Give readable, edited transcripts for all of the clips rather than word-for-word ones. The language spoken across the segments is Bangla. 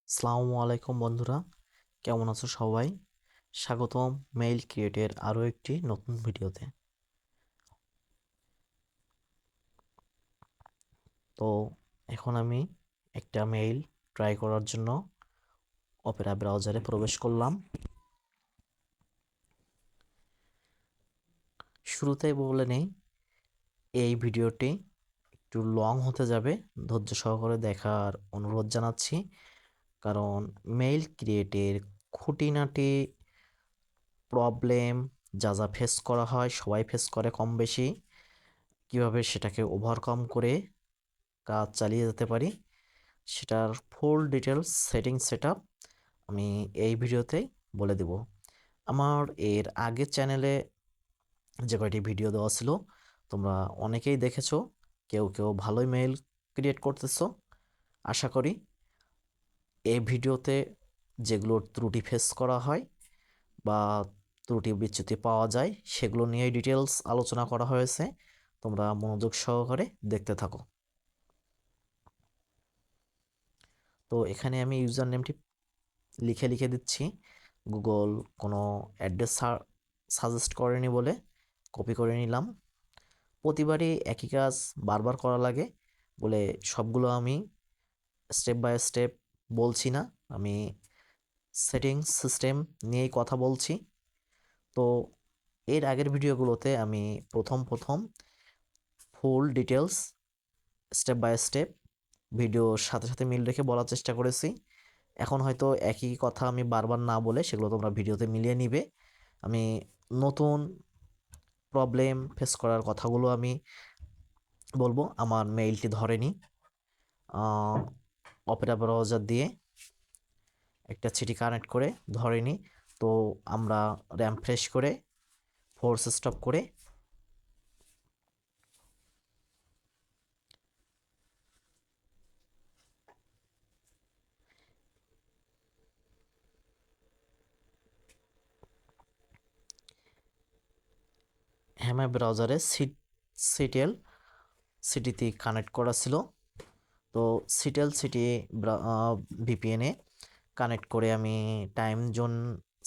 আসসালামু আলাইকুম বন্ধুরা, কেমন আছো সবাই? স্বাগতম মেইল ক্রিয়েটের আরও একটি নতুন ভিডিওতে। তো এখন আমি একটা মেইল ট্রাই করার জন্য অপেরা ব্রাউজারে প্রবেশ করলাম। শুরুতেই বলে নেই, এই ভিডিওটি একটু লং হতে যাবে, ধৈর্য সহকারে দেখার অনুরোধ জানাচ্ছি। কারণ মেইল ক্রিয়েটের খুঁটিনাটি প্রবলেম যা যা ফেস করা হয়, সবাই ফেস করে কম বেশি, কিভাবে সেটাকে ওভারকাম করে কাজ চালিয়ে যেতে পারি সেটার ফুল ডিটেলস সেটআপ আমি এই ভিডিওতেই বলে দেব। আমার এর আগের চ্যানেলে যে কয়টি ভিডিও দেওয়া ছিল তোমরা অনেকেই দেখেছো, কেউ কেউ ভালোই মেইল ক্রিয়েট করতেছো। আশা করি এই ভিডিওতে যেগুলোর ত্রুটি ফেস করা হয় বা ত্রুটি বিচ্যুতি পাওয়া যায় সেগুলো নিয়েই ডিটেলস আলোচনা করা হয়েছে। তোমরা মনোযোগ সহকারে দেখতে থাকো। তো এখানে আমি ইউজার নেমটি লিখে লিখে দিচ্ছি। গুগল কোনো অ্যাড্রেস সাজেস্ট করেনি বলে কপি করে নিলাম। প্রতিবারই একই কাজ বারবার করা লাগে বলে সবগুলো আমি স্টেপ বাই স্টেপ বলছি না, আমি সেটিংস সিস্টেম নিয়েই কথা বলছি। তো এর আগের ভিডিওগুলোতে আমি প্রথম full details step by step ভিডিওর সাথে সাথে মিল রেখে বলার চেষ্টা করেছি। এখন হয়তো একই কথা আমি বারবার না বলে সেগুলো তোমরা ভিডিওতে মিলিয়ে নিবে। আমি নতুন প্রবলেম ফেস করার কথাগুলো আমি বলবো। আমার মেইলটি ধরেনি, অপেরা ব্রাউজার দিয়ে একটা সিটি কানেক্ট করে ধরেনি। তো আমরা র্যাম ফ্রেশ করে ফোর্স স্টপ করে হ্যামার ব্রাউজারে সিটেল সিটিতে কানেক্ট করা ছিল। তো সিটেল সিটি ভিপিএনে কানেক্ট করে আমি টাইম জোন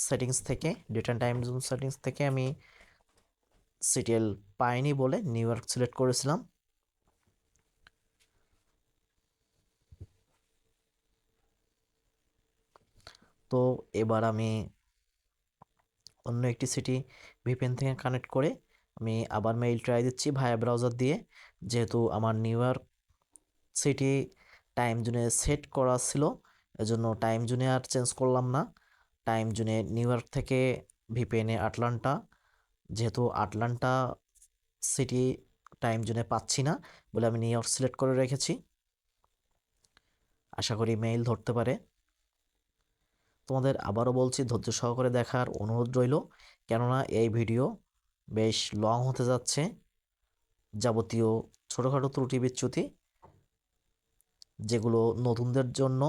সেটিংস থেকে ডেটা টাইম জোন সেটিংস থেকে আমি সিটিএল পাইনি বলে নিউ ইয়র্ক সিলেক্ট করেছিলাম। তো এবার আমি অন্য একটি সিটি ভিপিএন থেকে কানেক্ট করে আমি আবার মেইল ট্রাই দিচ্ছি ভায়া ব্রাউজার দিয়ে। যেহেতু আমার নিউ ইয়র্ক সিটি টাইম জোনে সেট করা ছিল, এজন্য টাইম জোনে আর চেঞ্জ করলাম না। টাইম জোনে নিউ ইয়র্ক থেকে ভিপিএনে আটলান্টা, যেহেতু আটলান্টা সিটি টাইম জোনে পাচ্ছি না বলে আমি নিউ ইয়র্ক সিলেক্ট করে রেখেছি। আশা করি মেইল ধরতে পারে। তোমাদের আবারও বলছি, ধৈর্য সহকারে দেখার অনুরোধ রইল, কেননা এই ভিডিও বেশ লং হতে যাচ্ছে। যাবতীয় ছোটোখাটো ত্রুটি বিচ্যুতি যেগুলো নতুনদের জন্য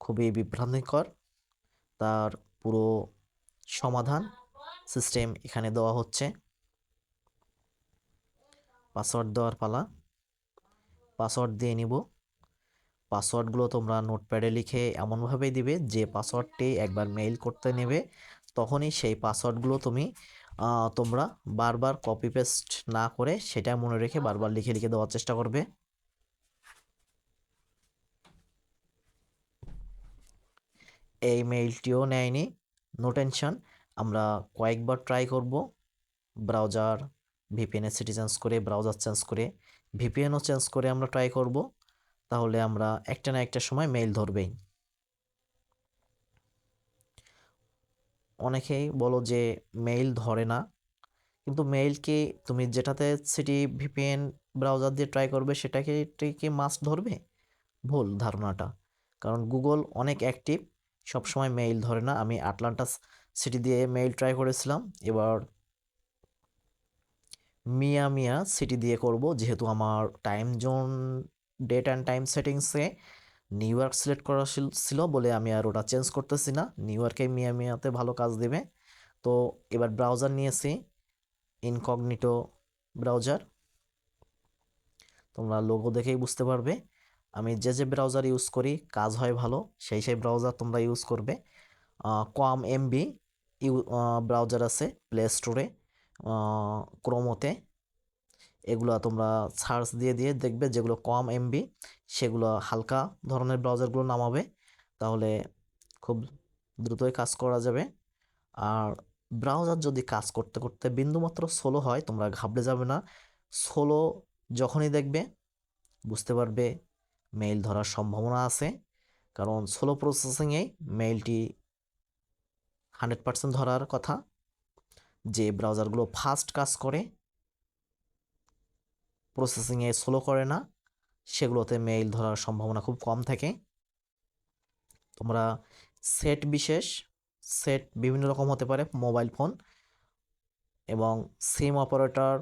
খুবই বিভ্রান্তিকর, তার পুরো সমাধান সিস্টেম এখানে দেওয়া হচ্ছে। পাসওয়ার্ড দেওয়ার পালা, পাসওয়ার্ড দিয়ে নিব। পাসওয়ার্ডগুলো তোমরা নোটপ্যাডে লিখে এমনভাবেই দিবে যে পাসওয়ার্ডটি একবার মেইল করতে নেবে তখনই সেই পাসওয়ার্ডগুলো তোমরা বারবার কপি পেস্ট না করে সেটা মনে রেখে বারবার লিখে লিখে দেওয়ার চেষ্টা করবে। এই মেইলটিও নেয়নি, নো টেনশন। আমরা কয়েকবার ট্রাই করব ব্রাউজার ভিপিএনের সিটি চেঞ্জ করে, ব্রাউজার চেঞ্জ করে, ভিপিএনও চেঞ্জ করে আমরা ট্রাই করব। তাহলে আমরা একটা না একটা সময় মেইল ধরবেই। অনেকেই বলো যে মেইল ধরে না, কিন্তু মেইলকে তুমি যেটাতে সিটি ভিপিএন ব্রাউজার দিয়ে ট্রাই করবে সেটাকে কি মাস্ট ধরবে? ভুল ধারণাটা। কারণ গুগল অনেক অ্যাক্টিভ, সবসময় মেইল ধরে না। আমি আটলান্টা সিটি দিয়ে মেইল ট্রাই করেছিলাম, এবার মিয়া সিটি দিয়ে করব। যেহেতু আমার time zone date and time সেটিংসে নিউ ইয়র্ক সিলেক্ট করা ছিল বলে আমি আর ওটা চেঞ্জ করতেছি না। নিউ ইয়র্কে মিয়াতে ভালো কাজ দেবে। তো এবার ব্রাউজার নিয়েছি ইনকগনিটো ব্রাউজার, তোমরা লোগো দেখেই বুঝতে পারবে। আমি যে ব্রাউজার ইউজ করি কাজ হয় ভালো, সেই ব্রাউজার তোমরা ইউজ করবে। কম এমবি ব্রাউজার আছে প্লে স্টোরে, ক্রোমোতে। এগুলো তোমরা সার্চ দিয়ে দেখবে যেগুলো কম এমবি, সেগুলো হালকা ধরনের ব্রাউজারগুলো নামাবে, তাহলে খুব দ্রুতই কাজ করা যাবে। আর ব্রাউজার যদি কাজ করতে করতে বিন্দুমাত্র স্লো হয়, তোমরা ঘাবড়ে যাবে না। স্লো যখনই দেখবে বুঝতে পারবে মেইল ধরার সম্ভাবনা আছে, কারণ স্লো প্রসেসিংয়েই মেইলটি 100% ধরার কথা। যে ব্রাউজারগুলো ফাস্ট কাজ করে, প্রসেসিংয়ে স্লো করে না, সেগুলোতে মেইল ধরার সম্ভাবনা খুব কম থাকে। তোমরা সেট বিভিন্ন রকম হতে পারে, মোবাইল ফোন এবং সিম অপারেটর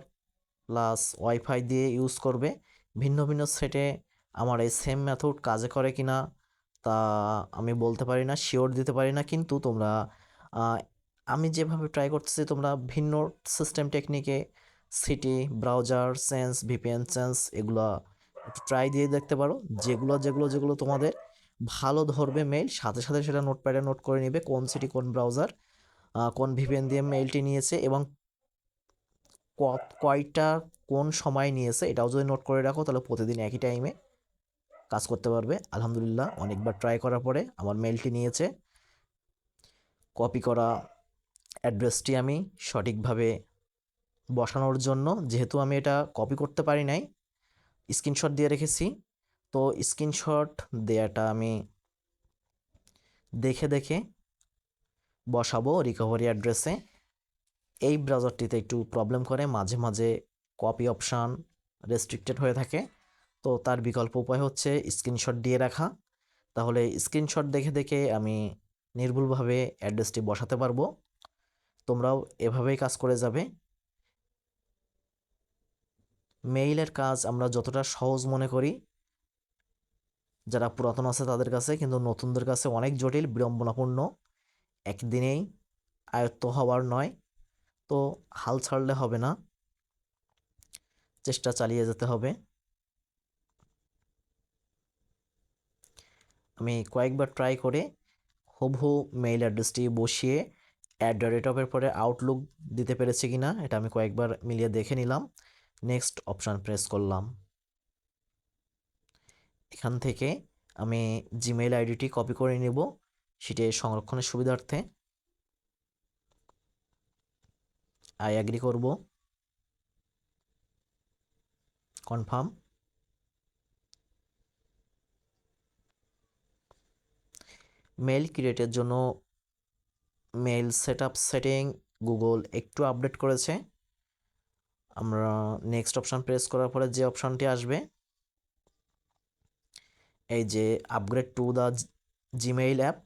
প্লাস ওয়াইফাই দিয়ে ইউজ করবে। ভিন্ন ভিন্ন সেটে আমার এই সেম মেথড কাজে করে কিনা তা আমি বলতে পারি না, শিওর দিতে পারি না, কিন্তু তোমরা আমি যেভাবে ট্রাই করতেছি তোমরা ভিন্ন সিস্টেম টেকনিকে সিটি ব্রাউজার সেন্স ভিপিএন সেন্স এগুলো একটু ট্রাই দিয়ে দেখতে পারো। যেগুলো তোমাদের ভালো ধরবে মেইল, সাথে সাথে সেটা নোটপ্যাডে নোট করে নিবে কোন সিটি কোন ব্রাউজার কোন ভিপিএন দিয়ে মেইলটি নিয়েছে এবং কয়টা কোন সময় নিয়েছে, এটাও যদি নোট করে রাখো তাহলে প্রতিদিন একই টাইমে কাজ করতে পারবে। আলহামদুলিল্লাহ অনেকবার ট্রাই করার পরে আমার মেইলটি নিয়েছে। কপি করা অ্যাড্রেসটি আমি সঠিকভাবে বসানোর জন্য, যেহেতু আমি এটা কপি করতে পারি নাই, স্ক্রিনশট দিয়ে রেখেছি, তো স্ক্রিনশট দেওয়াটা আমি দেখে বসাবো রিকভারি অ্যাড্রেসে। এই ব্রাউজারটিতে একটু প্রবলেম করে, মাঝে মাঝে কপি অপশান রেস্ট্রিক্টেড হয়ে থাকে, তো তার বিকল্প উপায় হচ্ছে স্ক্রিনশট দিয়ে রাখা। তাহলে স্ক্রিনশট দেখে আমি নির্ভুলভাবে অ্যাড্রেসটি বসাতে পারবো। তোমরাও এভাবেই কাজ করে যাবে। মেইলের কাজ আমরা যতটা সহজ মনে করি যারা পুরাতন আছে তাদের কাছে, কিন্তু নতুনদের কাছে অনেক জটিল বিড়ম্বনাপূর্ণ, একদিনেই আয়ত্ত হওয়ার নয়। তো হাল ছাড়লে হবে না, চেষ্টা চালিয়ে যেতে হবে। আমি কয়েকবার ট্রাই করে হুবহু মেইল অ্যাড্রেসটি বসিয়ে @এর পরে আউটলুক দিতে পেরেছি কিনা এটা আমি কয়েকবার মিলিয়ে দেখে নিলাম। নেক্সট অপশান প্রেস করলাম। এখান থেকে আমি জিমেইল আইডিটি কপি করে নেব সেটি সংরক্ষণের সুবিধার্থে। আই অ্যাগ্রি করব, কনফার্ম। মেইল ক্রিয়েটের জন্য মেইল সেটআপ সেটিং গুগল একটু আপডেট করেছে। আমরা নেক্সট অপশান প্রেস করার পরে যে অপশানটি আসবে, এই যে upgrade to the Gmail app,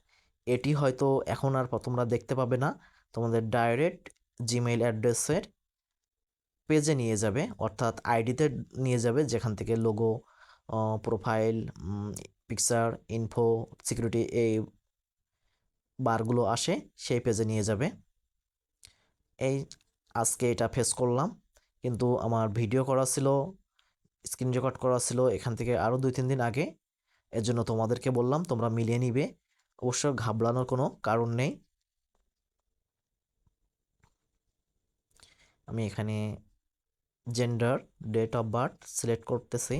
এটি হয়তো এখন আর তোমরা দেখতে পাবে না, তোমাদের ডাইরেক্ট জিমেইল অ্যাড্রেসের পেজে নিয়ে যাবে, অর্থাৎ আইডিতে নিয়ে যাবে, যেখান থেকে logo, profile, picture, info, security এই বারগুলো আসে, সেই পেজে নিয়ে যাবে। এই আজকে এটা ফেস করলাম, কিন্তু আমার ভিডিও করা ছিল, স্ক্রিন রেকর্ড করা ছিল এখান থেকে আরও 2-3 দিন আগে। এর জন্য তোমাদেরকে বললাম তোমরা মিলিয়ে নিবে, অবশ্য ঘাবড়ানোর কোনো কারণ নেই। আমি এখানে gender, date of birth select করতেছি।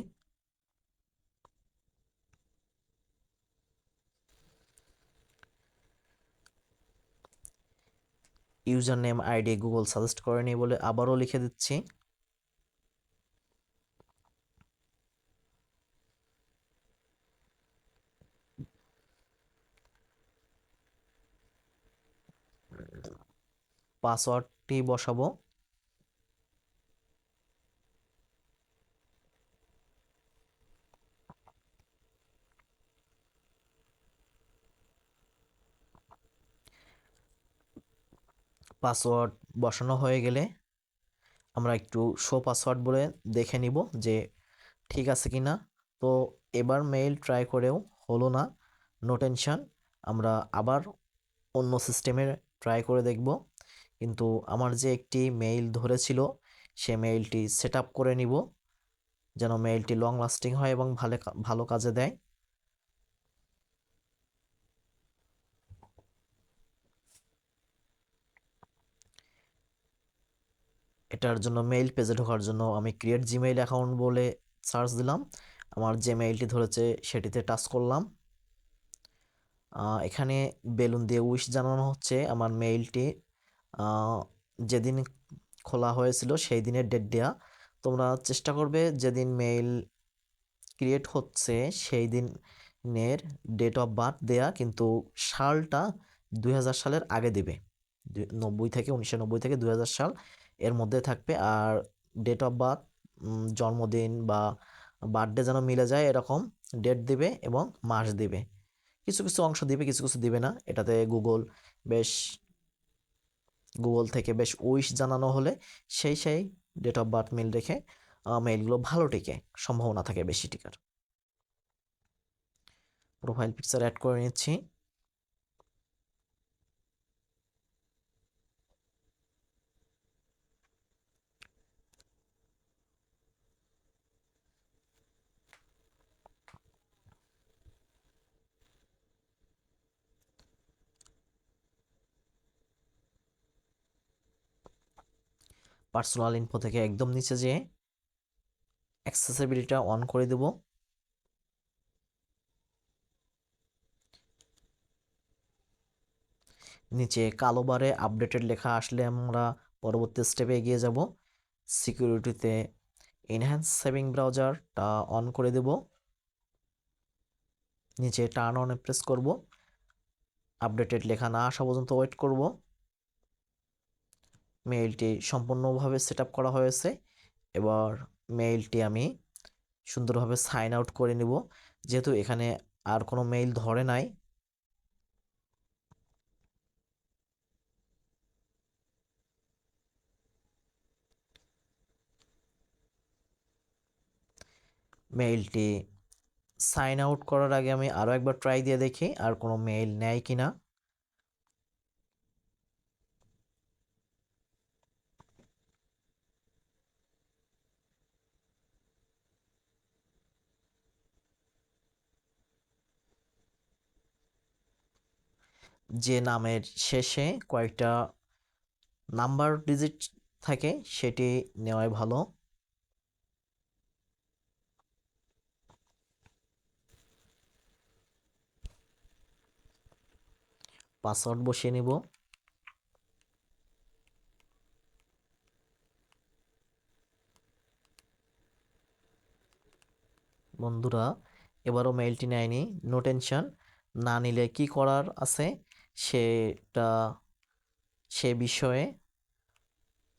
User name ID Google suggest করেনি বলে আবারও লিখে দিচ্ছি। পাসওয়ার্ডটি বসাবো। পাসওয়ার্ড বসানো হয়ে গেলে আমরা একটু শো পাসওয়ার্ড বলে দেখে নিব যে ঠিক আছে কি না। তো এবার মেইল ট্রাই করেও হলো না, নো টেনশন, আমরা আবার অন্য সিস্টেমে ট্রাই করে দেখব। কিন্তু আমার যে একটি মেইল ধরেছিল সে মেইলটি সেট আপ করে নিব, যেন মেইলটি লং লাস্টিং হয় এবং ভালো কাজে দেয়। এটার জন্য মেইল পেজে ঢোকার জন্য আমি ক্রিয়েট জিমেইল অ্যাকাউন্ট বলে সার্চ দিলাম, আমার যে মেইলটি ধরেছে সেটিতে টাচ করলাম। এখানে বেলুন দিয়ে উইশ জানানো হচ্ছে। আমার মেইলটি যেদিন খোলা হয়েছিল সেই দিনের ডেট দেয়া। তোমরা চেষ্টা করবে যেদিন মেইল ক্রিয়েট হচ্ছে সেই দিনের ডেট অফ বার্থ দেয়া, কিন্তু সালটা 2000 সালের আগে দেবে। 1990 থেকে 2000 সাল এর মধ্যে থাকবে। আর ডেট অফ বার্থ, জন্মদিন বা বার্থডে যেন মিলে যায় এরকম ডেট দিবে এবং মাস দিবে। কিছু কিছু অংশ দিবে, কিছু কিছু দিবে না। এটাতে গুগল থেকে বেশ উইশ জানানো হলে সেই ডেট অফ বার্থ মিল রেখে মেইলগুলো ভালো টিকে, সম্ভাবনা থাকে বেশি টিকার। প্রোফাইল পিকচার অ্যাড করে নিচ্ছি। পার্সোনাল ইনফো থেকে একদম নিচে যেয়ে অ্যাক্সেসিবিলিটিটা অন করে দেব। নিচে কালো বারে আপডেটেড লেখা আসলে আমরা পরবর্তী স্টেপে এগিয়ে যাব। সিকিউরিটিতে এনহ্যান্স সেভিং ব্রাউজারটা অন করে দেব। নিচে টার্ন অনে প্রেস করব। আপডেটেড লেখা না আসা পর্যন্ত ওয়েট করব। মেইলটি সম্পূর্ণভাবে সেট আপ করা হয়েছে। এবার মেইলটি আমি সুন্দরভাবে সাইন আউট করে নিব। যেহেতু এখানে আর কোনো মেইল ধরে নাই, মেইলটি সাইন আউট করার আগে আমি আরও একবার ট্রাই দিয়ে দেখি আর কোনো মেইল নেয় কিনা। যে নামের শেষে কয়েকটা নাম্বার ডিজিট থাকে সেটি নেওয়াই ভালো। পাসওয়ার্ড বসিয়ে নিব। বন্ধুরা, এবারও মেইলটি নেয়নি, নো টেনশন। না নিলে কি করার আছে সেটা সে বিষয়ে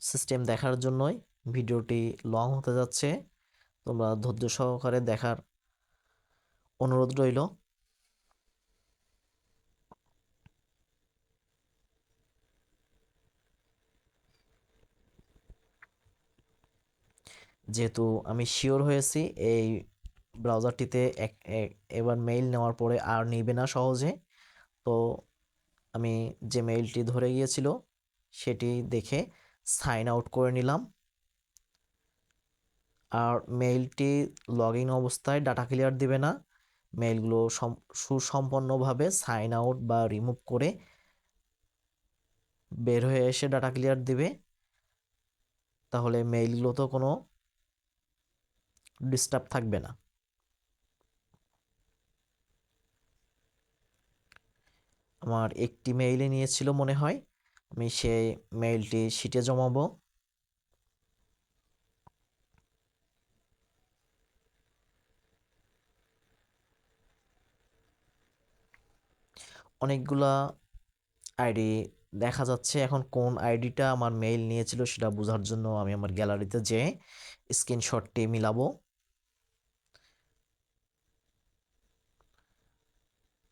সিস্টেম দেখার জন্যই ভিডিওটি লং হতে যাচ্ছে। তোমরা ধৈর্য সহকারে দেখার অনুরোধ রইল। যেহেতু আমি শিওর হয়েছি এই ব্রাউজারটিতে এবার মেইল নেওয়ার পরে আর নিবে না সহজে, তো আমি যে মেইলটি ধরে গিয়েছিল সেটি দেখে সাইন আউট করে নিলাম। আর মেইলটি লগ ইন অবস্থায় ডাটা ক্লিয়ার দিবে না। মেইলগুলো সুসম্পন্নভাবে সাইন আউট বা রিমুভ করে বের হয়ে এসে ডাটা ক্লিয়ার দিবে। তাহলে মেইলগুলো তো কোনো ডিস্টার্ব থাকবে না। আমার একটি মেইলে নিয়েছিল মনে হয়, আমি সেই মেইলটি শিটে জমাবো। অনেকগুলা আইডি দেখা যাচ্ছে। এখন কোন আইডিটা আমার মেইল নিয়েছিল সেটা বোঝার জন্য আমি আমার গ্যালারিতে যেয়ে স্ক্রিনশটটি মিলাবো।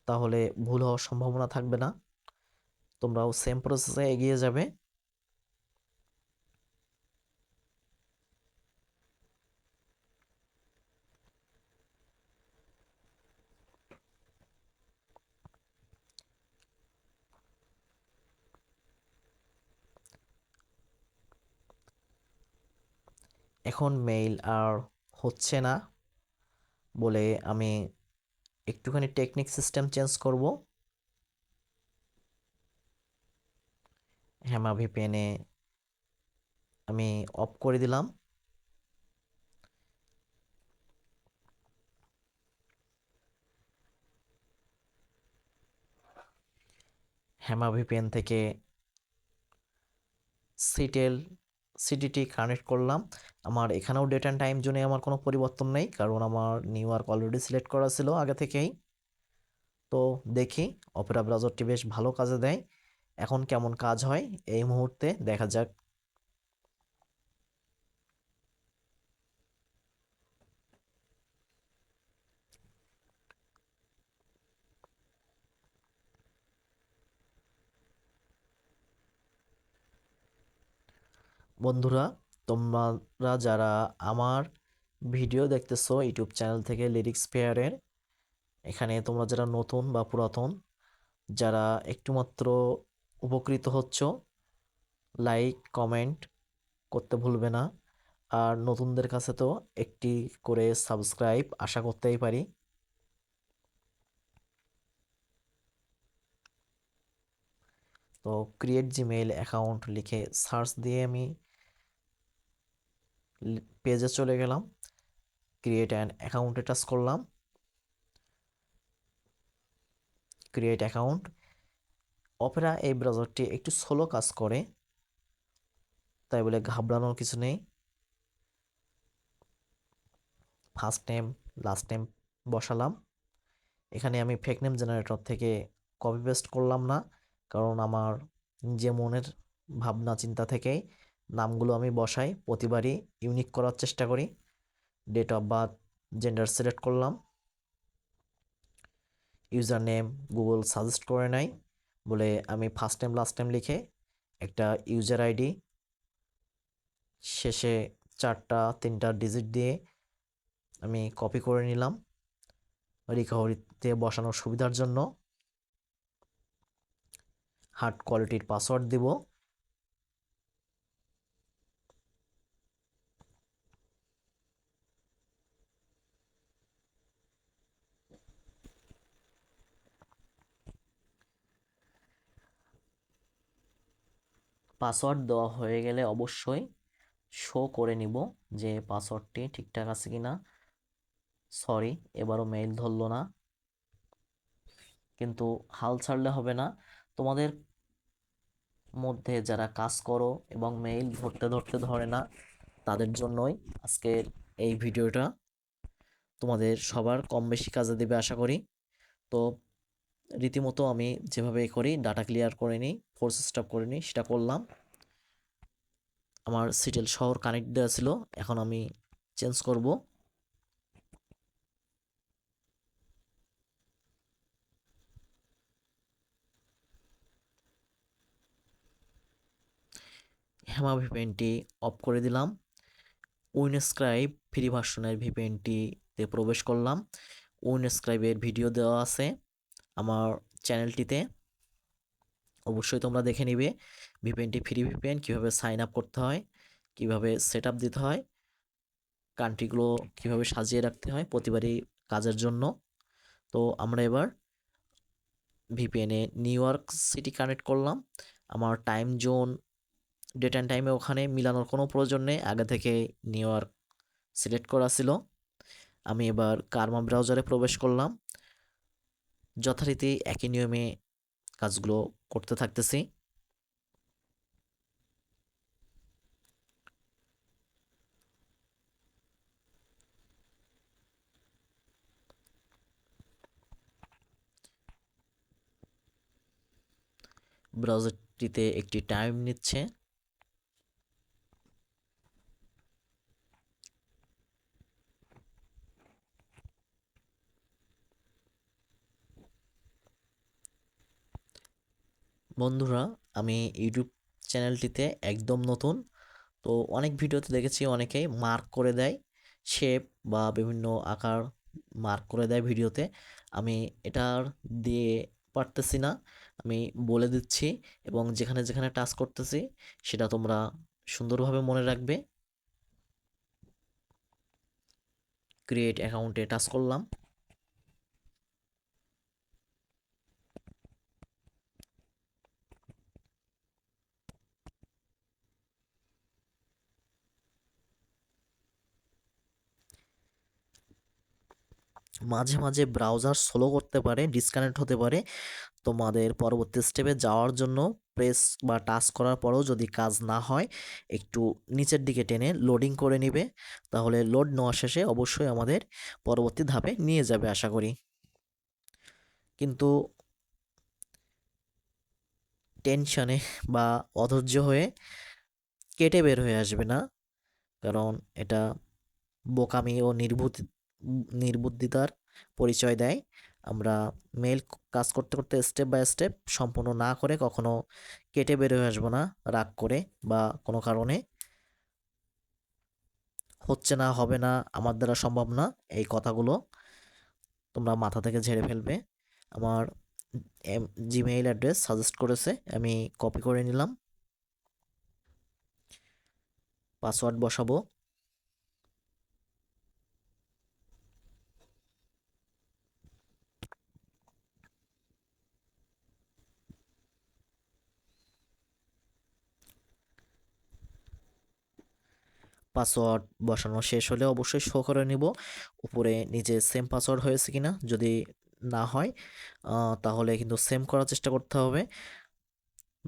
তাহলে ভুল হওয়ার সম্ভাবনা থাকবে না। তোমরাও সেম প্রসেসে এগিয়ে যাবে। এখন মেইল আর হচ্ছে না বলে আমি একটুখানি টেকনিক সিস্টেম চেঞ্জ করব। হেমা ভিপিএনে আমি অফ করে দিলাম। হেমা ভিপিএন থেকে সিটিটি কানেক্ট করলাম। আমার এখানেও ডেট অ্যান্ড টাইম জোনে আমার কোনো পরিবর্তন নেই, কারণ আমার নিউ ইয়র্ক অলরেডি সিলেক্ট করা ছিল আগে থেকেই। তো দেখি অপেরা ব্রাউজারটি বেশ ভালো কাজে দেয়। এখন কেমন কাজ হয় এই মুহূর্তে দেখা যাক। বন্ধুরা, তোমরা যারা আমার ভিডিও দেখতেছো ইউটিউব চ্যানেল থেকে লিরিক্স ফেয়ারের, এখানে তোমরা যারা নতুন বা পুরাতন, যারা একটুমাত্র উপকৃত হচ্ছ, লাইক কমেন্ট করতে ভুলবে না। আর নতুনদের কাছে তো একটি করে সাবস্ক্রাইব আশা করতেই পারি। তো ক্রিয়েট জিমেইল অ্যাকাউন্ট লিখে সার্চ দিয়ে আমি পেজে চলে গেলাম। ক্রিয়েট অ্যান অ্যাকাউন্টে টাচ করলাম। Create account. অপেরা এই ব্রাউজারটি একটু স্লো কাজ করে, তাই বলে ঘাবড়ানোর কিছু নেই। ফার্স্ট নেম লাস্ট নেম বসালাম। এখানে আমি ফেক নেম জেনারেটর থেকে কপি পেস্ট করলাম না, কারণ আমার যে মনের ভাবনা চিন্তা থেকেই নামগুলো আমি বসাই, প্রতিবারই ইউনিক করার চেষ্টা করি। Date of birth gender select করলাম। ইউজার নেম গুগল সাজেস্ট করে নাই বলে আমি ফার্স্ট নেম লাস্ট নেম লিখে একটা ইউজার আইডি শেষে 4টা 3টা ডিজিট দিয়ে আমি কপি করে নিলাম রিকভারিতে বসানোর সুবিধার জন্য। হার্ড কোয়ালিটির পাসওয়ার্ড দিব। পাসওয়ার্ড দেওয়া হয়ে গেলে অবশ্যই শো করে নিব যে পাসওয়ার্ডটি ঠিকঠাক আছে কিনা। সরি, এবারও মেইল ধরলো না, কিন্তু হাল ছাড়লে হবে না। তোমাদের মধ্যে যারা কাজ করো এবং মেইল ধরতে ধরতে ধরে না, তাদের জন্যই আজকের এই ভিডিওটা। তোমাদের সবার কম বেশি কাজে দেবে আশা করি। তো রীতিমতো আমি যেভাবে করি, ডাটা ক্লিয়ার করে নিই, ফোর্স স্টপ করে নিই, সেটা করলাম। আমার সিটেল শহর কানেক্ট দেওয়া ছিল, এখন আমি চেঞ্জ করব। হেমা ভিপিএনটি অফ করে দিলাম। উইনস্ক্রাইব ফ্রি ভার্সনের ভিপিএনটিতে প্রবেশ করলাম। উইনস্ক্রাইবের ভিডিও দেওয়া আছে আমার চ্যানেলটিতে, অবশ্যই তোমরা দেখে নিবে। ভিপিএনটি ফ্রি ভিপিএন কীভাবে সাইন আপ করতে হয়, কীভাবে সেট আপ দিতে হয়, কান্ট্রিগুলো কীভাবে সাজিয়ে রাখতে হয় প্রতিবারই কাজের জন্য। তো আমরা এবার ভিপিএনে নিউ ইয়র্ক সিটি কানেক্ট করলাম। আমার টাইম জোন ডেট অ্যান্ড টাইমে ওখানে মিলানোর কোনো প্রয়োজন নেই, আগে থেকে নিউ ইয়র্ক সিলেক্ট করা ছিল। আমি এবার কার্মা ব্রাউজারে প্রবেশ করলাম। যথারীতি একই নিয়মে কাজগুলো করতে থাকতেছি। ব্রাউজারটিতে একটি টাইম নিচ্ছে। বন্ধুরা, আমি ইউটিউব চ্যানেলটিতে একদম নতুন। তো অনেক ভিডিওতে দেখেছি অনেকেই মার্ক করে দেয়, শেপ বা বিভিন্ন আকার মার্ক করে দেয় ভিডিওতে। আমি এটার দিয়ে পারতেছি না, আমি বলে দিচ্ছি এবং যেখানে যেখানে টাচ করতেছি সেটা তোমরা সুন্দরভাবে মনে রাখবে। ক্রিয়েট অ্যাকাউন্টে টাচ করলাম। মাঝে মাঝে ব্রাউজার স্লো করতে পারে, ডিসকানেক্ট হতে পারে। তোমাদের পরবর্তী স্টেপে যাওয়ার জন্য প্রেস বা টাচ করার পরেও যদি কাজ না হয়, একটু নিচের দিকে টেনে লোডিং করে নিবে। তাহলে লোড নেওয়া শেষে অবশ্যই আমাদের পরবর্তী ধাপে নিয়ে যাবে আশা করি। কিন্তু টেনশনে বা অধৈর্য হয়ে কেটে বের হয়ে আসবে না, কারণ এটা বোকামি ও নির্বুদ্ধিতার পরিচয় দেয়। আমরা মেল কাজ করতে করতে স্টেপ বাই স্টেপ সম্পূর্ণ না করে কখনো কেটে বের হয়ে আসবো না রাগ করে, বা কোনো কারণে হচ্ছে না, হবে না, আমার দ্বারা সম্ভব না, এই কথাগুলো তোমরা মাথা থেকে ঝেড়ে ফেলবে। আমার জিমেইল অ্যাড্রেস সাজেস্ট করেছে, আমি কপি করে নিলাম। পাসওয়ার্ড বসাবো। পাসওয়ার্ড বসানো শেষ হলে অবশ্যই শো করে নিব উপরে নিচে সেম পাসওয়ার্ড হয়েছে কিনা। যদি না হয় তাহলে কিন্তু সেম করার চেষ্টা করতে হবে।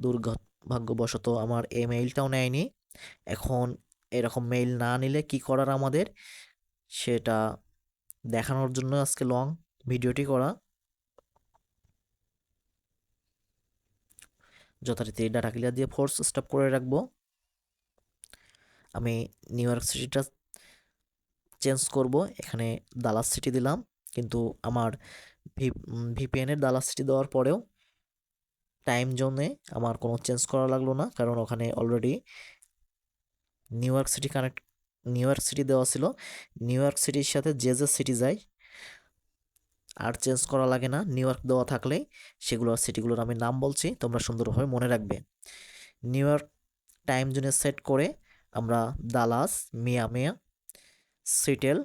দুর্ভাগ্যবশত আমার এই মেইলটাও নেয়নি। এখন এরকম মেইল না নিলে কি করার আমাদের, সেটা দেখানোর জন্য আজকে লং ভিডিওটি করা। যথারীতি ডাটা ক্লিয়ার দিয়ে ফোর্স স্টপ করে রাখবো। আমি নিউ ইয়র্ক সিটিটা চেঞ্জ করব, এখানে দালাস সিটি দিলাম। কিন্তু আমার ভিপিএনের দালাস সিটি দেওয়ার পরেও টাইম জোনে আমার কোনো চেঞ্জ করা লাগলো না, কারণ ওখানে already new York city new York city দেওয়া ছিল। নিউ ইয়র্ক সিটির সাথে যে যে সিটি যায় আর চেঞ্জ করা লাগে না। নিউ ইয়র্ক দেওয়া থাকলেই সেগুলোর সিটিগুলোর আমি নাম বলছি, তোমরা সুন্দরভাবে মনে রাখবে। নিউ ইয়র্ক টাইম জোনে সেট করে আমরা দালাস, মিয়ামি, সিটেল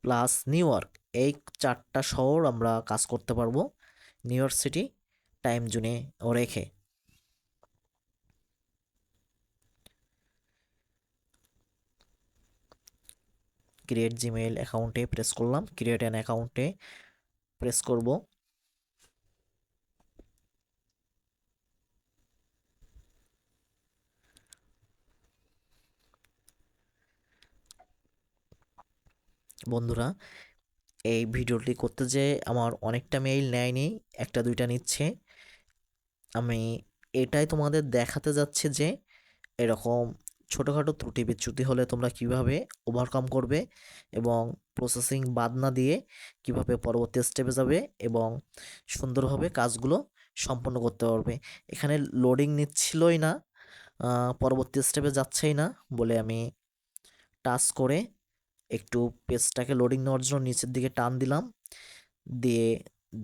প্লাস নিউ ইয়র্ক, এই 4টা শহর আমরা কাজ করতে পারবো নিউ ইয়র্ক সিটি টাইম জোনে ও রেখে। ক্রিয়েট জিমেইল অ্যাকাউন্টে প্রেস করলাম, ক্রিয়েট অ্যান অ্যাকাউন্টে প্রেস করব। বন্ধুরা, এই ভিডিওটি করতে যে আমার অনেকটা মেইল নেয়নি, একটা দুইটা নিচ্ছে। আমি এটাই তোমাদের দেখাতে যাচ্ছি যে এরকম ছোটোখাটো ত্রুটি বিচ্যুতি হলে তোমরা কিভাবে ওভারকাম করবে, এবং প্রসেসিং বাদ না দিয়ে কিভাবে পরবর্তী স্টেপে যাবে এবং সুন্দরভাবে কাজগুলো সম্পন্ন করতে পারবে। এখানে লোডিং নিচ্ছিলই না, পরবর্তী স্টেপে যাচ্ছেই না বলে আমি টাচ করে একটু পেজটাকে লোডিং নেওয়ার জন্য নিচের দিকে টান দিলাম, দিয়ে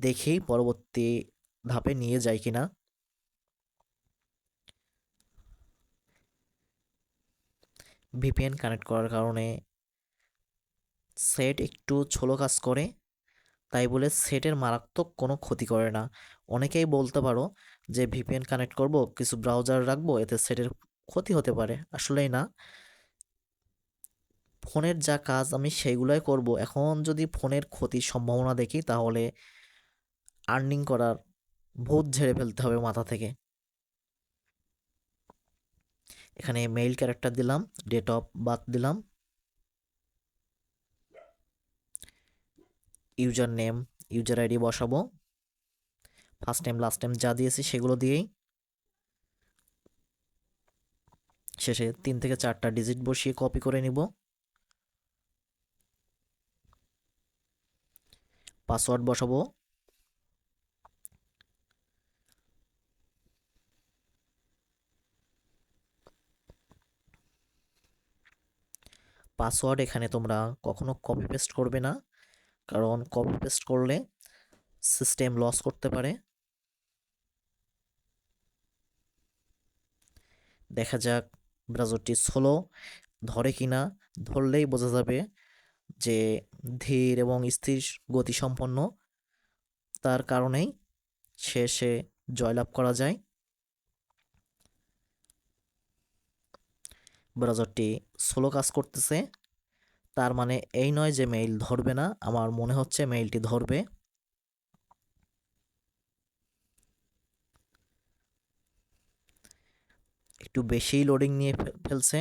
দেখেই পরবর্তী ধাপে নিয়ে যায় কিনা। ভিপিএন কানেক্ট করার কারণে সেট একটু ছোলো কাজ করে, তাই বলে সেটের মারাত্মক কোনো ক্ষতি করে না। অনেকেই বলতে পারো যে ভিপিএন কানেক্ট করব, কিছু ব্রাউজার রাখবো, এতে সেটের ক্ষতি হতে পারে। আসলেই না, ফোনের যা কাজ আমি সেইগুলোই করব। এখন যদি ফোনের ক্ষতির সম্ভাবনা দেখি, তাহলে আর্নিং করার ভূত ঝেড়ে ফেলতে হবে মাথা থেকে। এখানে মেইল ক্যারেক্টার দিলাম, ডেট অফ বার্থ দিলাম, ইউজার নেম, ইউজার আইডি বসাবো, ফার্স্ট টাইম লাস্ট টাইম যা দিয়েছি সেগুলো দিয়েই শেষে 3 থেকে 4টা ডিজিট বসিয়ে কপি করে নিব। পাসওয়ার্ড বসাবো। পাসওয়ার্ড এখানে তোমরা কখনো কপি পেস্ট করবে না, কারণ কপি পেস্ট করলে সিস্টেম লস করতে পারে। দেখা যাক ব্রাউজারটি স্লো ধরে কিনা, ধরলেই বোঝা যাবে যে ধীর এবং স্থির গতিসম্পন্ন, তার কারণেই শেষে জয়লাভ করা যায়। ব্রাউজারটি স্লো কাজ করতেছে, তার মানে এই নয় যে মেইল ধরবে না, আমার মনে হচ্ছে মেইলটি ধরবে। একটু বেশিই লোডিং নিয়ে ফেলছে,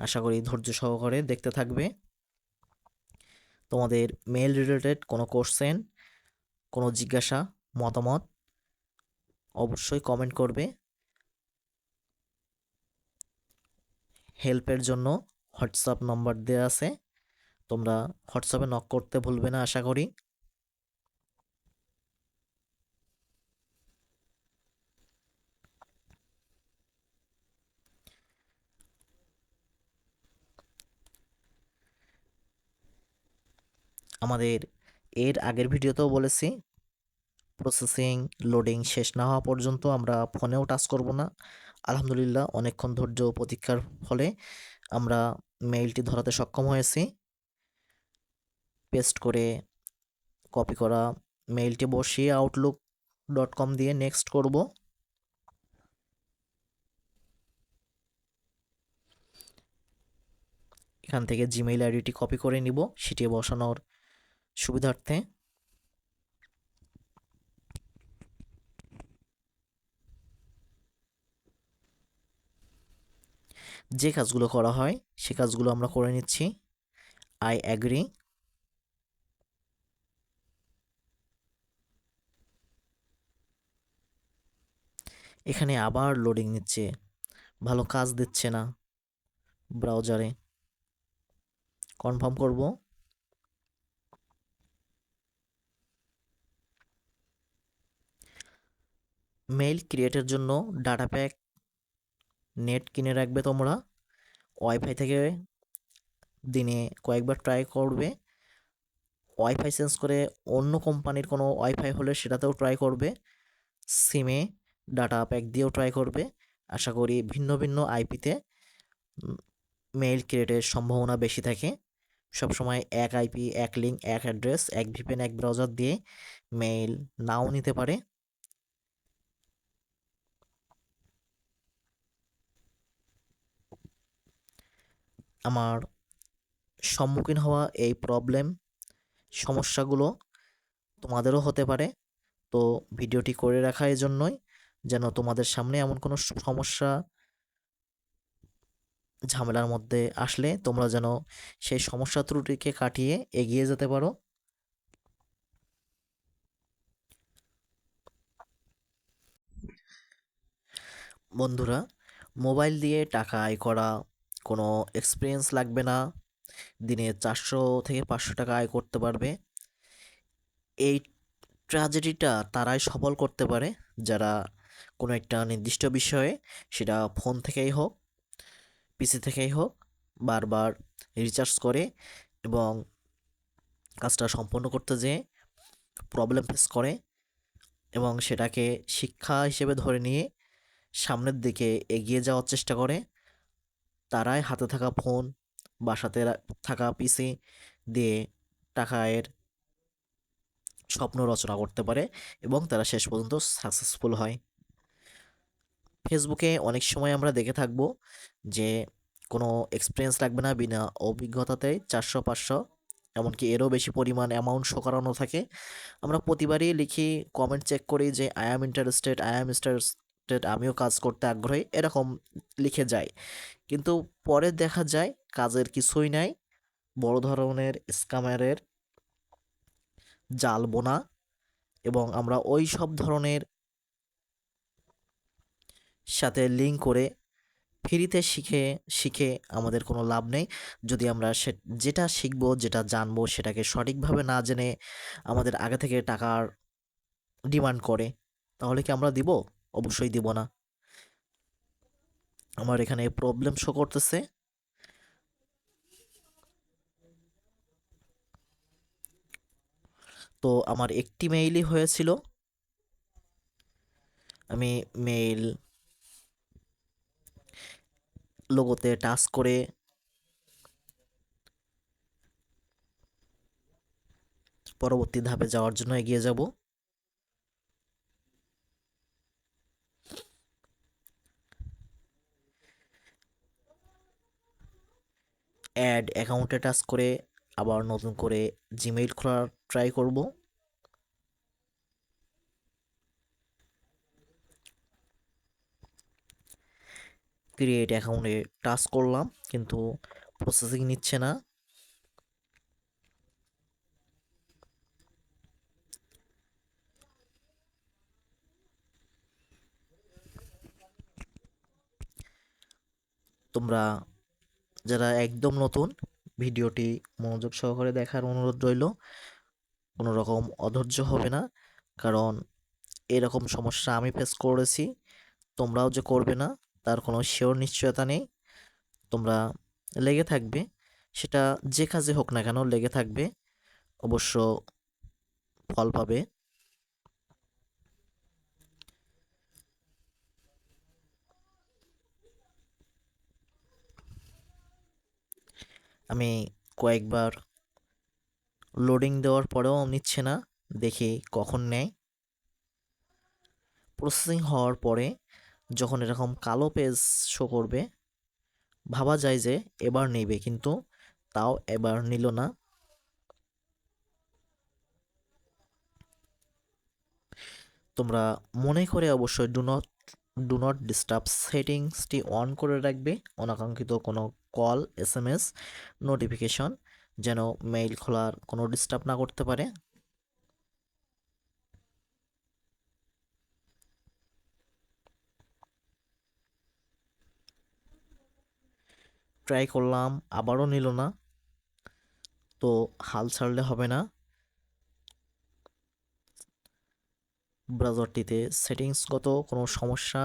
আশা করি ধৈর্য সহকারে দেখতে থাকবে। তোমাদের মেইল রিলেটেড কোনো কোশ্চেন, কোনো জিজ্ঞাসা, মতামত অবশ্যই কমেন্ট করবে। হেল্পের জন্য হোয়াটসঅ্যাপ নাম্বার দেওয়া আছে, তোমরা হোয়াটসঅ্যাপে নক করতে ভুলবে না আশা করি। আমাদের এর আগের ভিডিওতেও বলেছি, প্রসেসিং লোডিং শেষ না হওয়া পর্যন্ত আমরা ফোনেও টাচ করব না। আলহামদুলিল্লাহ অনেকক্ষণ ধৈর্য প্রতীক্ষার ফলে আমরা মেইলটি ধরাতে সক্ষম হয়েছি। পেস্ট করে কপি করা মেইলটি বসিয়ে outlook.com দিয়ে নেক্সট করব। এখান থেকে জিমেইল আইডিটি কপি করে নিব সেটি বসানোর সুবিধার্থে। যে কাজগুলো করা হয় সে কাজগুলো আমরা করে নিচ্ছি। I agree. এখানে আবার লোডিং নিচ্ছে, ভালো কাজ দিচ্ছে না ব্রাউজারে। কনফার্ম করব। মেইল ক্রিয়েটের জন্য ডাটা প্যাক নেট কিনে রাখবে তোমরা। ওয়াইফাই থেকে দিনে কয়েকবার ট্রাই করবে। ওয়াইফাই চেঞ্জ করে অন্য কোম্পানির কোনো ওয়াইফাই হলে সেটাতেও ট্রাই করবে। সিমে ডাটা প্যাক দিয়েও ট্রাই করবে। আশা করি ভিন্ন ভিন্ন আইপিতে মেইল ক্রিয়েটের সম্ভাবনা বেশি থাকে। সবসময় এক আইপি, এক লিঙ্ক, এক অ্যাড্রেস, এক ভিপিএন, এক ব্রাউজার দিয়ে মেইল নাও নিতে পারে। আমার সম্মুখীন হওয়া এই সমস্যাগুলো তোমাদেরও হতে পারে, তো ভিডিওটি করে রাখা এই জন্যই যেন তোমাদের সামনে এমন কোনো সমস্যা ঝামেলার মধ্যে আসলে তোমরা যেন সেই সমস্যা ত্রুটিকে কাটিয়ে এগিয়ে যেতে পারো। বন্ধুরা, মোবাইল দিয়ে টাকা আয় করা কোনো এক্সপিরিয়েন্স লাগবে না, দিনে 400 থেকে 500 টাকা আয় করতে পারবে। এই ট্র্যাজেডিটা তারাই সফল করতে পারে যারা কোনো একটা নির্দিষ্ট বিষয়ে, সেটা ফোন থেকেই হোক, পিসি থেকেই হোক, বারবার রিচার্জ করে এবং কাজটা সম্পন্ন করতে যেয়ে প্রবলেম ফেস করে এবং সেটাকে শিক্ষা হিসেবে ধরে নিয়ে সামনের দিকে এগিয়ে যাওয়ার চেষ্টা করে। তারাই হাতে থাকা ফোন, বাসাতে থাকা পিসি দিয়ে টাকা আয়ের স্বপ্ন রচনা করতে পারে এবং তারা শেষ পর্যন্ত সাকসেসফুল হয়। ফেসবুকে অনেক সময় আমরা দেখে থাকবো যে কোনো এক্সপিরিয়েন্স লাগবে না, বিনা অভিজ্ঞতাতেই 400-500 এমনকি এরও বেশি পরিমাণ অ্যামাউন্ট শো করানো থাকে। আমরা প্রতিবারই লিখি, কমেন্ট চেক করি যে আই অ্যাম ইন্টারেস্টেড, আমিও কাজ করতে আগ্রহী, এরকম লিখে যাই। কিন্তু পরে দেখা যায় কাজের কিছুই নাই, বড় ধরনের স্ক্যামারের জাল বোনা, এবং আমরা ওই সব ধরনের সাথে লিঙ্ক করে ফ্রিতে শিখে শিখে আমাদের কোনো লাভ নেই। যদি আমরা যেটা শিখবো, যেটা জানবো সেটাকে সঠিকভাবে না জেনে আমাদের আগে থেকে টাকার ডিমান্ড করে, তাহলে কি আমরা দিব? অবশ্যই দিব না। আমার এখানে প্রবলেম শো করতেছে, তো আমার একটি মেইলই হয়েছিল। আমি মেইল লোগোতে টাচ করে পরবর্তী ধাপে যাওয়ার জন্য এগিয়ে যাব। অ্যাড অ্যাকাউন্টে টাচ করে আবার নতুন করে জিমেইল খোলার ট্রাই করব। ক্রিয়েট অ্যাকাউন্টে টাচ করলাম কিন্তু প্রসেসিং নিচ্ছে না। তোমরা যারা একদম নতুন, ভিডিওটি মনোযোগ সহকারে দেখার অনুরোধ রইল। কোনো রকম অধৈর্য হবে না, কারণ এরকম সমস্যা আমি ফেস করেছি, তোমরাও যে করবে না তার কোনো শিওর নিশ্চয়তা নেই। তোমরা লেগে থাকবে, সেটা যে কাজে হোক না কেন লেগে থাকবে, অবশ্য ফল পাবে। আমি কয়েকবার লোডিং দেওয়ার পরেও নিচ্ছে না, দেখি কখন নেয়। প্রসেসিং হওয়ার পরে যখন এরকম কালো পেজ শো করবে, ভাবা যায় যে এবার নেবে, কিন্তু তাও এবার নিল না। তোমরা মনে করে অবশ্যই ডু নট ডিস্টার্ব সেটিংসটি অন করে রাখবে। অনাকাঙ্ক্ষিত কোনো কল, SMS, নোটিফিকেশন যেন মেইল খোলার কোনো ডিস্টার্ব না করতে পারে। ট্রাই করলাম, আবারও নিল না, তো হাল ছাড়লে হবে না। ব্রাউজারটিতে সেটিংসগত কোনো সমস্যা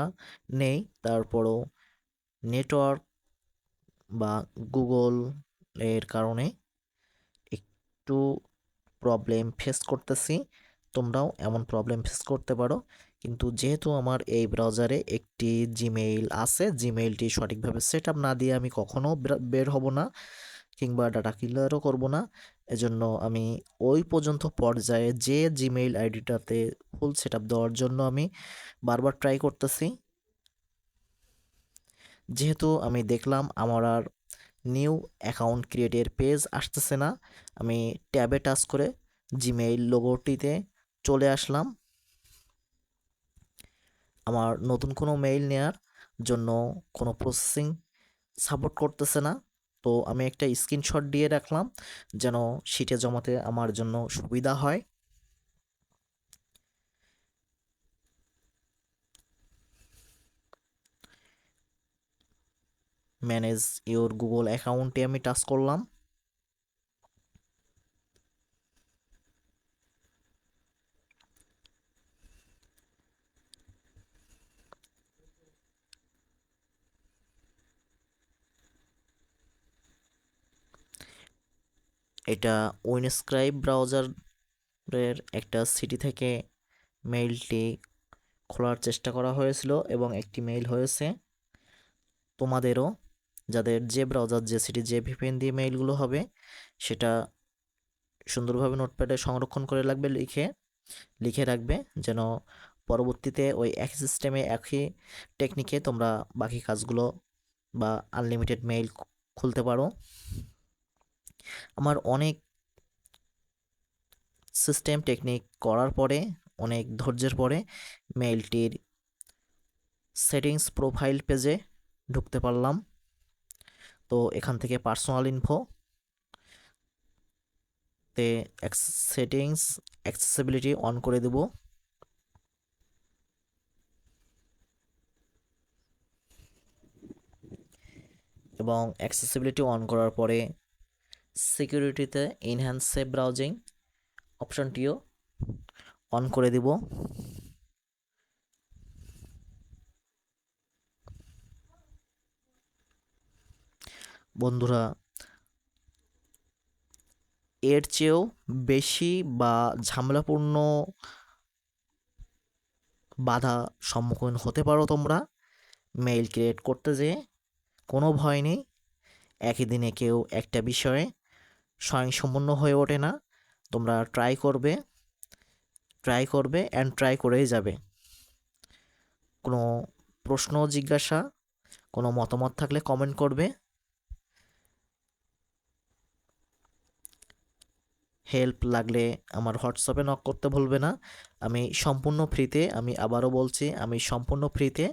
নেই, তারপরও নেটওয়ার্ক বা গুগল এর কারণে একটু প্রবলেম ফেস করতেছি। তোমরাও এমন প্রবলেম ফেস করতে পারো, কিন্তু যেহেতু আমার এই ব্রাউজারে একটি জিমেইল আছে, জিমেইলটি সঠিকভাবে সেট আপ না দিয়ে আমি কখনো বের হব না কিংবা ডাটা ক্লিয়ারও করব না। এজন্য আমি ওই পর্যন্ত পর্যায়ে যে জিমেইল আইডিটাতে ফুল সেট আপ দেওয়ার জন্য আমি বারবার ট্রাই করতেছি। যেহেতু আমি দেখলাম আমার আর নিউ অ্যাকাউন্ট ক্রিয়েটের পেজ আসতেছে না, আমি ট্যাবে টাচ করে জিমেইল লোগোটিতে চলে আসলাম। আমার নতুন কোনো মেইল নেয়ার জন্য কোনো প্রসেসিং সাপোর্ট করতেছে না, তো আমি একটা স্ক্রিনশট দিয়ে রাখলাম যেন শিটে জমাতে আমার জন্য সুবিধা হয়। ম্যানেজ ইওর গুগল অ্যাকাউন্টে আমি টাচ করলাম। এটা উইনস্ক্রাইব ব্রাউজারের একটা সিটি থেকে মেইলটি খোলার চেষ্টা করা হয়েছিল এবং একটি মেইল হয়েছে। তোমাদেরও যাদের যে ব্রাউজার, যে সিটি, যে ভিপিএন দিয়ে মেইলগুলো হবে, সেটা সুন্দরভাবে নোটপ্যাডে সংরক্ষণ করে লিখে রাখবে, যেন পরবর্তীতে ওই একই সিস্টেমে, একই টেকনিকে তোমরা বাকি কাজগুলো বা আনলিমিটেড মেইল খুলতে পারো। আমার অনেক সিস্টেম টেকনিক করার পরে, অনেক ধৈর্যের পরে মেইলটির সেটিংস প্রোফাইল পেজে ঢুকতে পারলাম। তো এখান থেকে পার্সোনাল ইনফো তে সেটিংস অ্যাক্সেসিবিলিটি অন করে দেব। এবং অ্যাক্সেসিবিলিটি অন করার পরে সিকিউরিটিতে এনহ্যান্স সেভ ব্রাউজিং অপশনটিও অন করে দেব। বন্ধুরা, এর চেয়েও বেশি বা ঝামেলাপূর্ণ বাধা সম্মুখীন হতে পারো তোমরা মেইল ক্রিয়েট করতে যেয়ে। কোনো ভয় নেই। একই দিনে কেউ একটা বিষয়ে স্বয়ংসম্পূর্ণ হয়ে ওঠে না। তোমরা ট্রাই করবে অ্যান্ড ট্রাই করেই যাবে। কোনো প্রশ্ন জিজ্ঞাসা, কোনো মতামত থাকলে কমেন্ট করবে। হেল্প লাগলে আমার হোয়াটসঅ্যাপে নক করতে ভুলবে না। আমি সম্পূর্ণ ফ্রিতে, আমি আবারও বলছি, আমি সম্পূর্ণ ফ্রিতে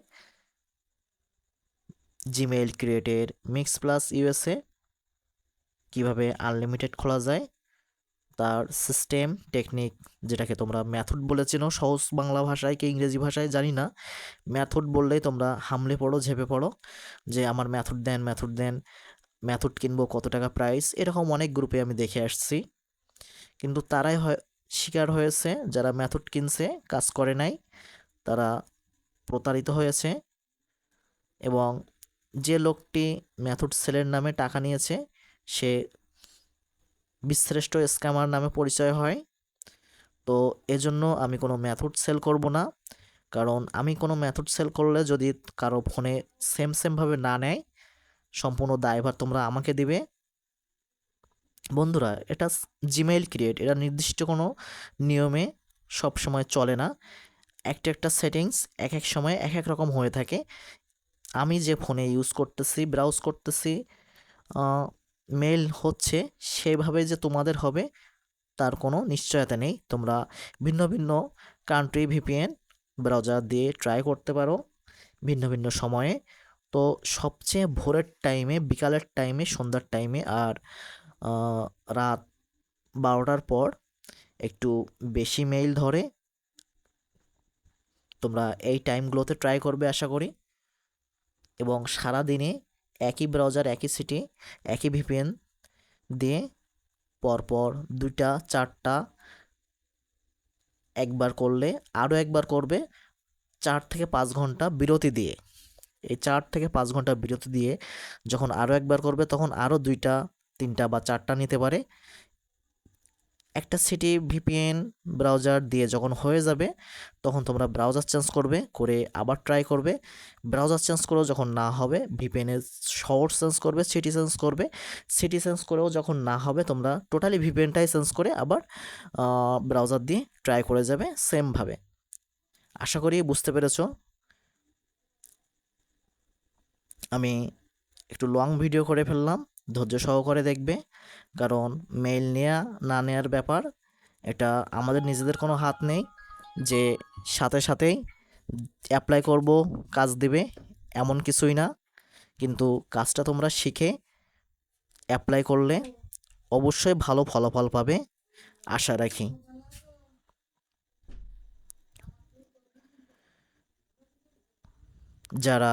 জিমেইল ক্রিয়েটের মিক্স প্লাস ইউএসএ কীভাবে আনলিমিটেড খোলা যায় তার সিস্টেম টেকনিক, যেটাকে তোমরা মেথড বলে চেনো সহজ বাংলা ভাষায় কি ইংরেজি ভাষায় জানি না, মেথড বললেই তোমরা হামলে পড়ো, ঝেঁপে পড়ো যে আমার মেথড দেন, মেথড কিনবো, কত টাকা প্রাইস, এরকম অনেক গ্রুপে আমি দেখে আসছি। কিন্তু তারাই শিকার হয়েছে যারা মেথড কিনছে, কাজ করে নাই, তারা প্রতারিত হয়েছে। এবং যে লোকটি মেথড সেলের নামে টাকা নিয়েছে সে বিশ্রেষ্ঠ স্ক্যামার নামে পরিচয় হয়। তো এজন্য আমি কোনো মেথড সেল করব না, কারণ আমি কোনো মেথড সেল করলে যদি কারো ফোনে সেমভাবে না নেয়, সম্পূর্ণ দায়ভার তোমরা আমাকে দিবে। বন্ধুরা, এটা জিমেইল ক্রিয়েট, এটা নির্দিষ্ট কোনো নিয়মে সব সময় চলে না। একটা সেটিংস এক এক সময় এক এক রকম হয়ে থাকে। আমি যে ফোনে ইউজ করতেছি, ব্রাউজ করতেছি, মেইল হচ্ছে সেইভাবে যে তোমাদের হবে তার কোনো নিশ্চয়তা নেই। তোমরা ভিন্ন ভিন্ন কান্ট্রি ভিপিএন ব্রাউজার দিয়ে ট্রাই করতে পারো ভিন্ন ভিন্ন সময়ে। তো সবচেয়ে ভোরের টাইমে, বিকালের টাইমে, সন্ধ্যার টাইমে আর রাত 12টার পর একটু বেশি মেইল ধরে। তোমরা এই টাইমগুলোতে ট্রাই করবে আশা করি। এবং সারা দিনে একই ব্রাউজার, একই সিটি, একই ভিপিএন দিয়ে পরপর 2টা 4টা একবার করলে আরও একবার করবে 4 থেকে 5 ঘন্টা বিরতি দিয়ে। এই 4 থেকে 5 ঘন্টা বিরতি দিয়ে যখন আরও একবার করবে তখন আরও 2টা 3টা বা 4টা নিতে পারে। একটা সিটি ভিপিএন ব্রাউজার দিয়ে যখন হয়ে যাবে তখন তোমরা ব্রাউজার চেঞ্জ করবে, করে আবার ট্রাই করবে। ব্রাউজার চেঞ্জ করেও যখন না হবে ভিপিএনের শহর চেঞ্জ করবে, সিটি চেঞ্জ করেও যখন না হবে তোমরা টোটালি ভিপিএনটাই চেঞ্জ করে আবার ব্রাউজার দিয়ে ট্রাই করে যাবে সেমভাবে। আশা করি বুঝতে পেরেছো। আমি একটু লং ভিডিও করে ফেললাম, ধৈর্য সহকারে দেখবে, কারণ মেইল নেওয়া না নেওয়ার ব্যাপার, এটা আমাদের নিজেদের কোনো হাত নেই যে সাথে সাথেই অ্যাপ্লাই করব কাজ দিবে, এমন কিছুই না। কিন্তু কাজটা তোমরা শিখে অ্যাপ্লাই করলে অবশ্যই ভালো ফলাফল পাবে আশা রাখি। যারা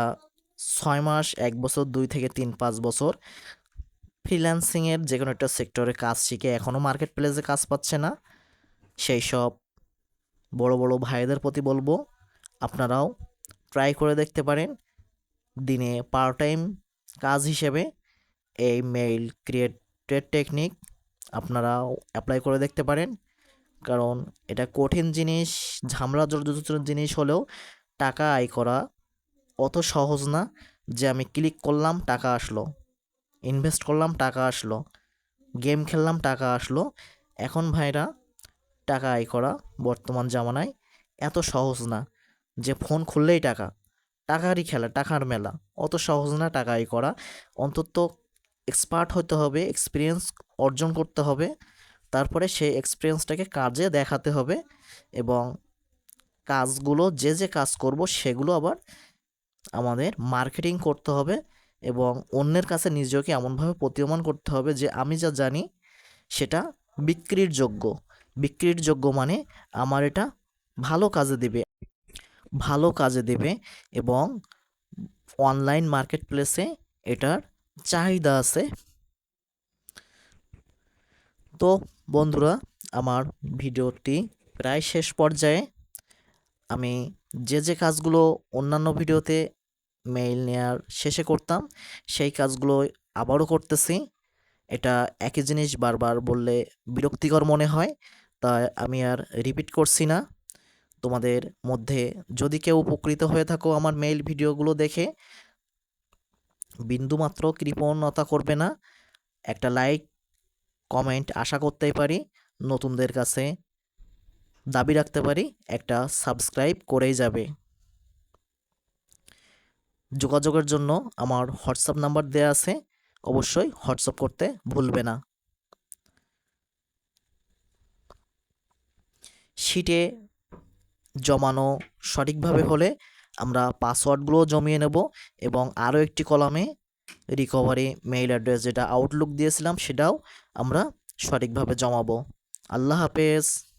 6 মাস, 1 বছর, 2 থেকে 3, 5 বছর ফ্রিল্যান্সিংয়ের যে কোনো একটা সেক্টরে কাজ শিখে এখনও মার্কেট প্লেসে কাজ পাচ্ছে না, সেই সব বড় বড় ভাইদের প্রতি বলবো আপনারাও ট্রাই করে দেখতে পারেন। দিনে পার্ট টাইম কাজ হিসেবে এই মেইল ক্রিয়েটের টেকনিক আপনারাও অ্যাপ্লাই করে দেখতে পারেন। কারণ এটা কঠিন জিনিস, ঝামেলা জর্জরিত জিনিস হলেও টাকা আয় করা অত সহজ না যে আমি ক্লিক করলাম টাকা আসলো, ইনভেস্ট করলাম টাকা আসলো, গেম খেললাম টাকা আসলো। এখন ভাইরা টাকা আয় করা বর্তমান জামানায় এত সহজ না যে ফোন খুললেই টাকারই খেলা, টাকার মেলা, অত সহজ না টাকা আয় করা। অন্তত এক্সপার্ট হতে হবে, এক্সপিরিয়েন্স অর্জন করতে হবে, তারপরে সেই এক্সপিরিয়েন্সটাকে কাজে দেখাতে হবে। এবং কাজগুলো যে কাজ করব সেগুলো আবার আমাদের মার্কেটিং করতে হবে এবং অন্যের কাছে নিজেকে এমনভাবে প্রতীয়মান করতে হবে যে আমি যা জানি সেটা বিক্রির যোগ্য মানে আমার এটা ভালো কাজে দেবে এবং অনলাইন মার্কেট প্লেসে এটার চাহিদা আছে। তো বন্ধুরা, আমার ভিডিওটি প্রায় শেষ পর্যায়ে। আমি যে কাজগুলো অন্যান্য ভিডিওতে মেইল নেয়ার শেষে করতাম সেই কাজগুলো আবারও করতেছি। এটা একই জিনিস বারবার বললে বিরক্তিকর মনে হয়, তাই আমি আর রিপিট করছি না। তোমাদের মধ্যে যদি কেউ উপকৃত হয়ে থাকো আমার মেইল ভিডিওগুলো দেখে, বিন্দুমাত্র কৃপণতা করবে না। একটা লাইক কমেন্ট আশা করতেই পারি, নতুনদের কাছে দাবি রাখতে পারি একটা সাবস্ক্রাইব করেই যাবে। যোগাযোগের জন্য আমার হোয়াটসঅ্যাপ নাম্বার দেওয়া আছে, অবশ্যই হোয়াটসঅ্যাপ করতে ভুলবে না। শিটে জমানো সঠিকভাবে হলে আমরা পাসওয়ার্ডগুলো জমিয়ে নেব এবং আরও একটি কলামে রিকভারি মেইল অ্যাড্রেস যেটা আউটলুক দিয়েছিলাম সেটাও আমরা সঠিকভাবে জমাবো। আল্লাহ হাফেজ।